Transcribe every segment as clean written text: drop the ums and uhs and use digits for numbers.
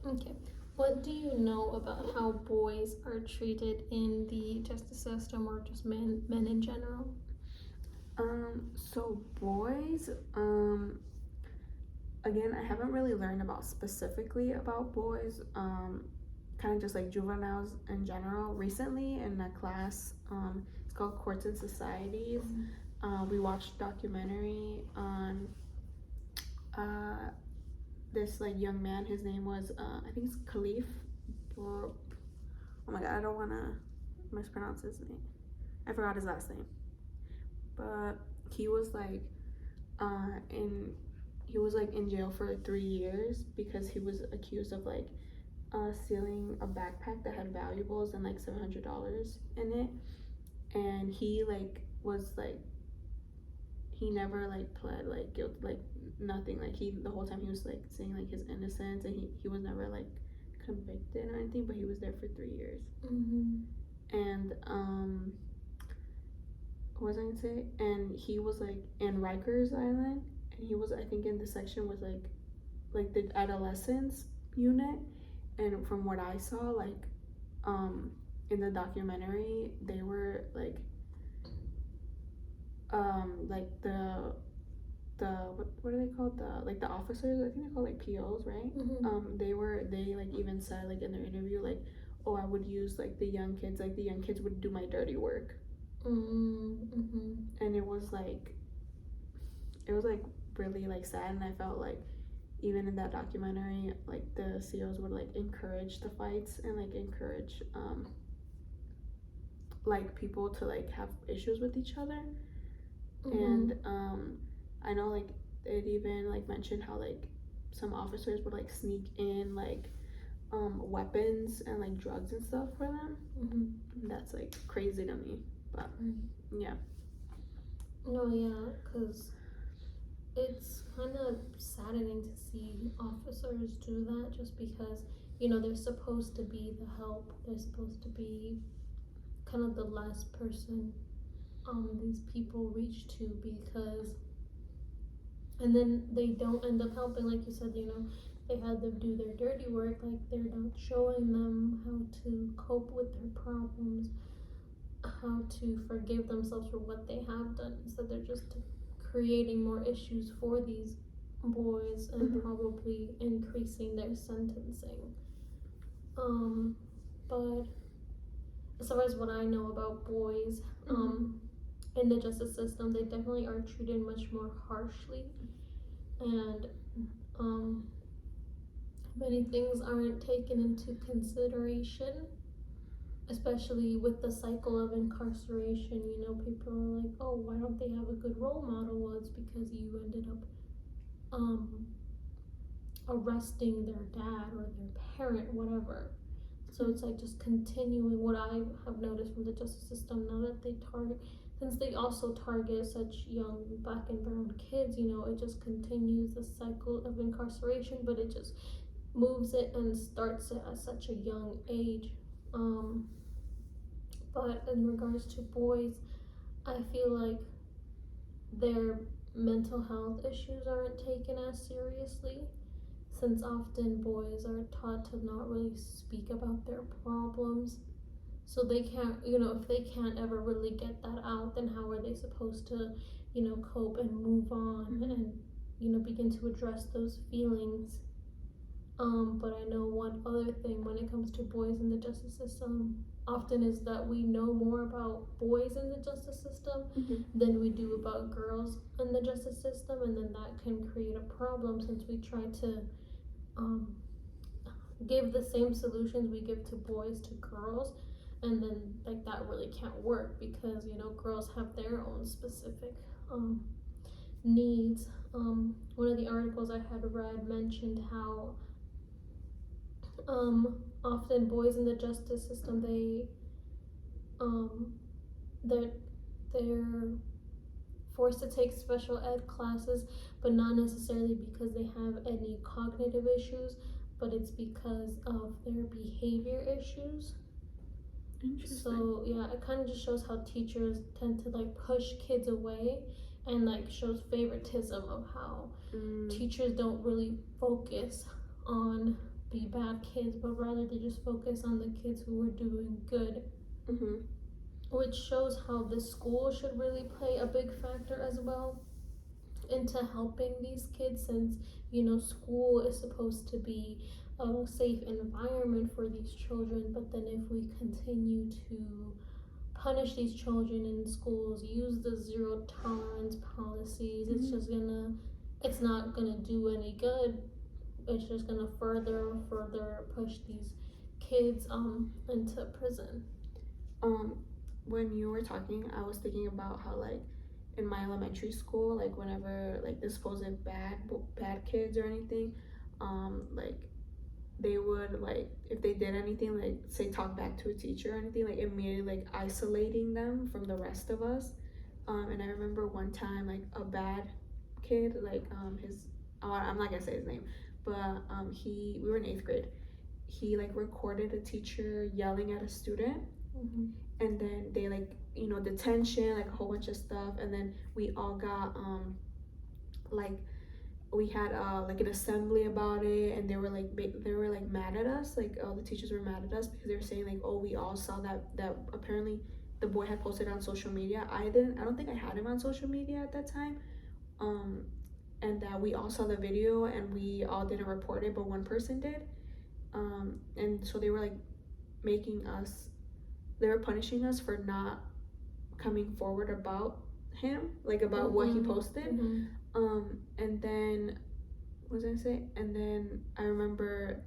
Okay. What do you know about how boys are treated in the justice system or just men in general? So boys, again, I haven't really learned about specifically about boys, kind of just like juveniles in general. Recently in a class, it's called Courts and Societies. We watched a documentary on this like young man. His name was I think it's Khalif. Or, oh my god, I don't want to mispronounce his name. I forgot his last name, but he was like in he was like in jail for 3 years because he was accused of like stealing a backpack that had valuables and like $700 in it, and he like was like he never like pled like guilt, like nothing, like he the whole time he was like saying like his innocence, and he was never like convicted or anything, but he was there for 3 years. And what was I gonna say? And he was like in Rikers Island, and he was I think in the section with like the adolescence unit. And from what I saw, in the documentary, they were like the what are they called, the like the officers, I think they're called like POs, right? They like even said like in their interview like, oh, I would use like the young kids, like the young kids would do my dirty work. And it was like really like sad, and I felt like even in that documentary, like the COs would like encourage the fights and like encourage like people to like have issues with each other. And I know like it even like mentioned how like some officers would like sneak in like weapons and like drugs and stuff for them. That's like crazy to me, but yeah. No, yeah, because it's kind of saddening to see officers do that, just because they're supposed to be the help, they're supposed to be kind of the last person these people reach to, because and then they don't end up helping, like you said, they had them do their dirty work, like they're not showing them how to cope with their problems, how to forgive themselves for what they have done. Instead, they're just creating more issues for these boys and probably increasing their sentencing. But as far as what I know about boys, in the justice system, they definitely are treated much more harshly, and many things aren't taken into consideration, especially with the cycle of incarceration. People are like, oh, why don't they have a good role model? Well, it's because you ended up arresting their dad or their parent, whatever. So it's like just continuing what I have noticed from the justice system now, that since they also target such young black and brown kids, it just continues the cycle of incarceration, but it just moves it and starts it at such a young age. But in regards to boys, I feel like their mental health issues aren't taken as seriously, since often boys are taught to not really speak about their problems. So they can't, if they can't ever really get that out, then how are they supposed to, cope and move on and, begin to address those feelings? But I know one other thing when it comes to boys in the justice system often is that we know more about boys in the justice system than we do about girls in the justice system, and then that can create a problem, since we try to give the same solutions we give to boys to girls, and then like that really can't work, because girls have their own specific needs. One of the articles I had read mentioned how often boys in the justice system, they're forced to take special ed classes, but not necessarily because they have any cognitive issues, but it's because of their behavior issues. So yeah, it kind of just shows how teachers tend to like push kids away, and like shows favoritism of how teachers don't really focus on be bad kids, but rather they just focus on the kids who were doing good. Which shows how the school should really play a big factor as well into helping these kids, since school is supposed to be a safe environment for these children. But then if we continue to punish these children in schools, use the zero tolerance policies, it's not gonna do any good. It's just gonna further push these kids into prison. When you were talking, I was thinking about how, like, in my elementary school, like, whenever, like, the supposed bad kids or anything, like, they would, like, if they did anything, like, say talk back to a teacher or anything, like, immediately, like, isolating them from the rest of us. And I remember one time, like, a bad kid, like, I'm not gonna say his name, but we were in 8th grade. He, like, recorded a teacher yelling at a student. And then they, like, detention, like, a whole bunch of stuff. And then we all got like, we had like an assembly about it, and they were like mad at us, like, all the teachers were mad at us because they were saying, like, oh, we all saw that apparently the boy had posted on social media. I don't think I had him on social media at that time, and that we all saw the video and we all didn't report it, but one person did. And so they were, like, they were punishing us for not coming forward about him, like, about what he posted. And then, what was I gonna say? And then I remember,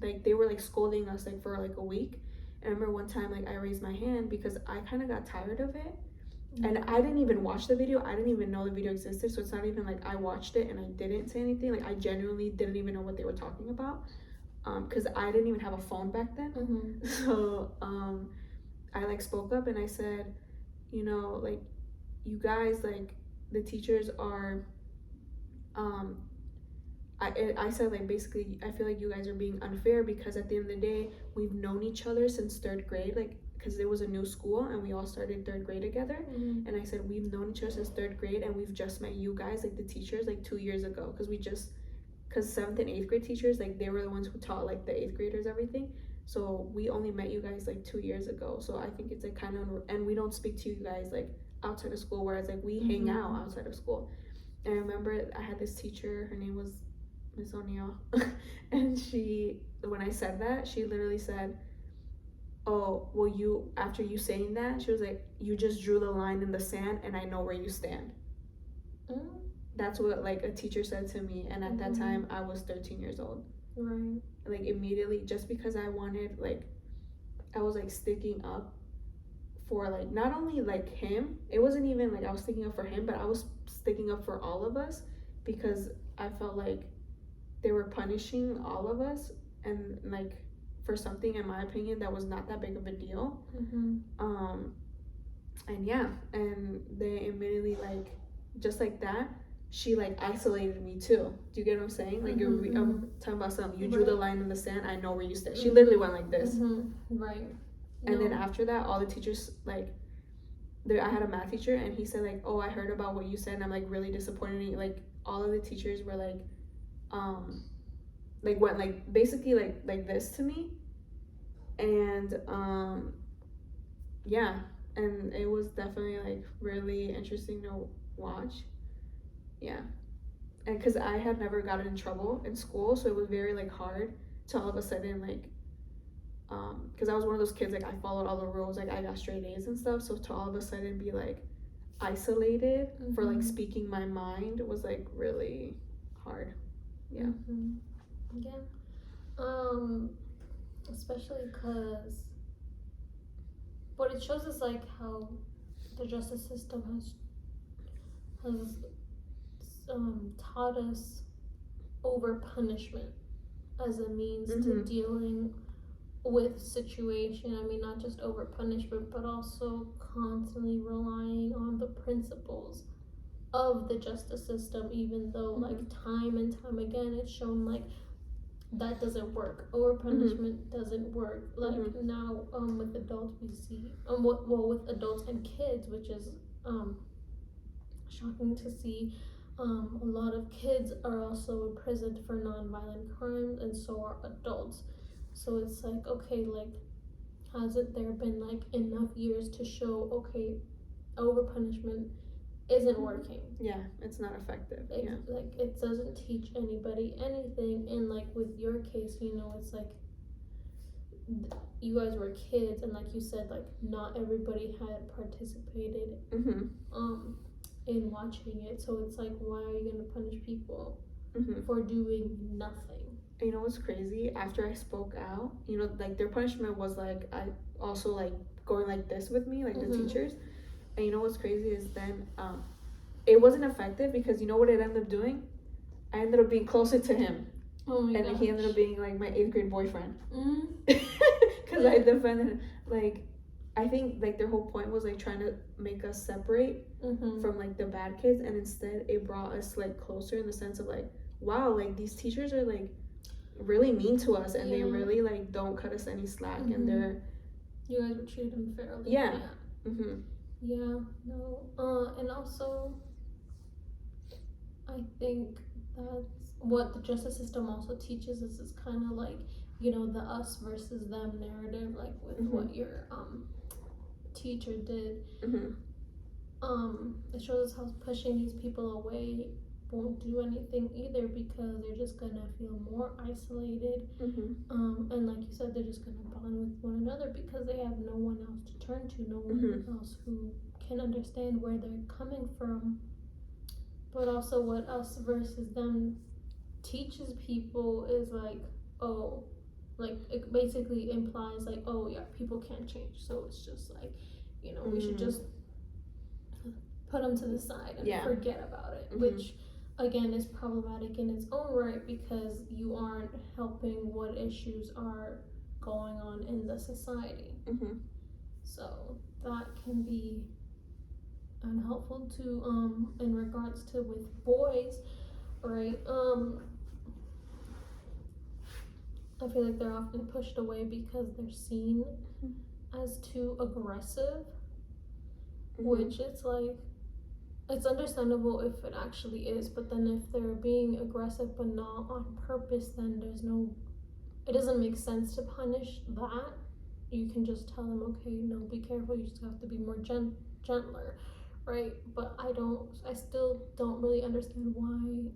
like, they were, like, scolding us, like, for, like, a week. And I remember one time, like, I raised my hand because I kind of got tired of it. And I didn't even watch the video. I didn't even know the video existed. So it's not even like I watched it and I didn't say anything. Like, I genuinely didn't even know what they were talking about. Because I didn't even have a phone back then. So I, like, spoke up and I said, like, you guys, like, the teachers are, I said, like, basically, I feel like you guys are being unfair because at the end of the day, we've known each other since 3rd grade, like, because it was a new school and we all started 3rd grade together. And I said, we've known each other since 3rd grade and we've just met you guys, like, the teachers, like, 2 years ago, because 7th and 8th grade teachers, like, they were the ones who taught, like, the 8th graders everything. So we only met you guys, like, 2 years ago. So I think it's, like, kind of, and we don't speak to you guys, like, outside of school, whereas, like, we hang out outside of school. And I remember I had this teacher, her name was Miss O'Neill, and when I said that, she literally said, oh, well, after you saying that, she was like, you just drew the line in the sand and I know where you stand. That's what, like, a teacher said to me, and at that time I was 13 years old. Right. Like, immediately, just because I wanted, like, I was, like, sticking up for, like, not only, like, him, it wasn't even like I was sticking up for him, but I was sticking up for all of us, because I felt like they were punishing all of us, and, like, for something, in my opinion, that was not that big of a deal. And yeah, and they immediately, like, just like that, she, like, isolated me too. Do you get what I'm saying? Like, I'm talking about something, you drew the line in the sand, I know where you stand. She literally went like this. Right. And then after that, all the teachers, like, I had a math teacher, and he said, like, oh, I heard about what you said, and I'm, like, really disappointed in you. Like, all of the teachers were, like, went, like, basically, like this to me. And yeah, and it was definitely, like, really interesting to watch. Yeah. And because I had never gotten in trouble in school, so it was very, like, hard to all of a sudden, like, because I was one of those kids, like, I followed all the rules, like, I got straight A's and stuff, so to all of a sudden be, like, isolated for, like, speaking my mind was, like, really hard. Yeah. Especially because what it shows is, like, how the justice system has taught us over punishment as a means to dealing with situation. I mean, not just over punishment, but also constantly relying on the principles of the justice system, even though like time and time again it's shown like that doesn't work. Over punishment doesn't work. Like now with adults we see with adults and kids, which is shocking to see, a lot of kids are also imprisoned for non-violent crimes, and so are adults. So it's like, okay, like, hasn't there been like enough years to show, okay, over punishment isn't working? Yeah, it's not effective. Yeah. Like, it doesn't teach anybody anything. And like with your case, you know, it's like you guys were kids, and like you said, like not everybody had participated in watching it. So it's like, why are you gonna punish people for doing nothing? You know what's crazy? After I spoke out, you know, like their punishment was like, I also like going like this with me, like the teachers. And you know what's crazy is then it wasn't effective, because you know what it ended up doing? I ended up being closer to him. Oh my and gosh. He ended up being like my 8th grade boyfriend. Because I defended him. Like, I think like their whole point was like trying to make us separate from like the bad kids, and instead it brought us like closer, in the sense of like, wow, like these teachers are like really mean to us, and they really like don't cut us any slack, and they're, you guys were treated unfairly. Yeah. Yeah, no. And also, I think that's what the justice system also teaches us, is kind of like, you know, the us versus them narrative, like with what your teacher did. It shows us how pushing these people away won't do anything either, because they're just gonna feel more isolated. And like you said, they're just gonna bond with one another, because they have no one else to turn to, no one else who can understand where they're coming from. But also, what us versus them teaches people is like, oh, like it basically implies like, oh yeah, people can't change, so it's just like, you know, we should just put them to the side and forget about it, which again is problematic in its own right, because you aren't helping what issues are going on in the society. So that can be unhelpful to in regards to with boys, right? I feel like they're often pushed away because they're seen as too aggressive, which it's like, it's understandable if it actually is, but then if they're being aggressive but not on purpose, then there's no, it doesn't make sense to punish that. You can just tell them, okay, no, be careful, you just have to be more gentler, right? But I still don't really understand why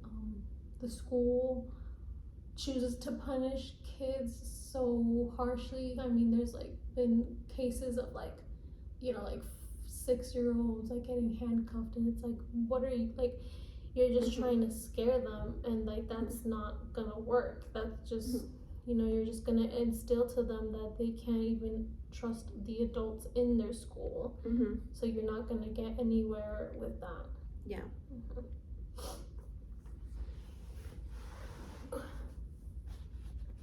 the school chooses to punish kids so harshly. I mean, there's like been cases of like, you know, like 6-year-olds like getting handcuffed, and it's like, what are you, like, you're just trying to scare them, and like that's not gonna work. That's just you know, you're just gonna instill to them that they can't even trust the adults in their school. So you're not gonna get anywhere with that.